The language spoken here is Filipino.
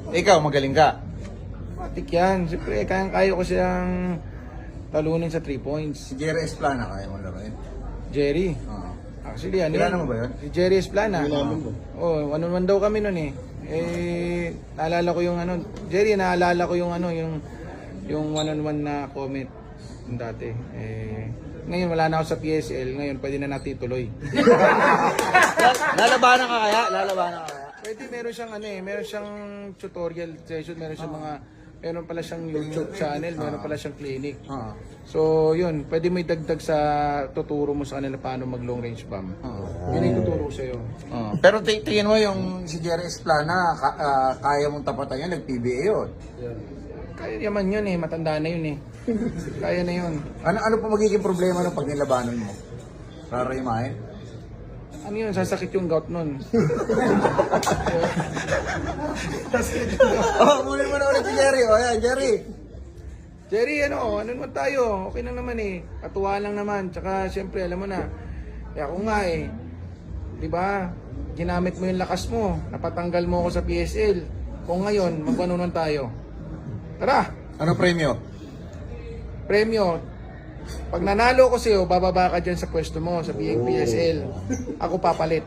Ikaw, magaling ka. Matik yan. Siyempre, kaya ko siyang talunin sa 3 points. Si Jerry Esplana, kaya mo laruin. Jerry. Oo. Actually, ano Kilala yan? mo ba yun? Si Jerry Esplana. Kilala mo. Oh, one-on-one daw kami nun eh. Naalala ko yung ano, Jerry, naalala ko yung ano, yung one-on-one na comment yung dati. Ngayon wala na ako sa PSL, ngayon pwede na natin ituloy. Lalabanan ka kaya? Lalabanan ka kaya? Pwede, meron siyang ano meron siyang tutorial session, meron siyang meron pala siyang YouTube channel, meron pala siyang clinic. Oo. So, yun, pwede mo idagdag sa tuturo mo sa kanila paano mag long range bomb. Yun yung tuturo ko sa'yo. Oo. Pero tingin mo yung si Jerry Esplana, kaya mong tapatan yan, nag-PBA yun. Kaya naman yun matanda na yun Kaya na yun. Ano pa magiging problema nung pag nilabanan mo? Raraymahin? Ano yun, sasakit yung gout nun. Muli mo na ulit si Jerry. O yan, Jerry. Jerry, ano naman tayo? Okay lang naman Katuwa lang naman. Tsaka, siyempre, alam mo na. Kaya ako nga di ba? Ginamit mo yung lakas mo. Napatanggal mo ako sa PSL. Kung ngayon, magpanunan tayo. Tara! Ano premyo? Premyo. Pag nanalo ko sa'yo, bababa ka dyan sa pwesto mo sa PSL. Ako papalit.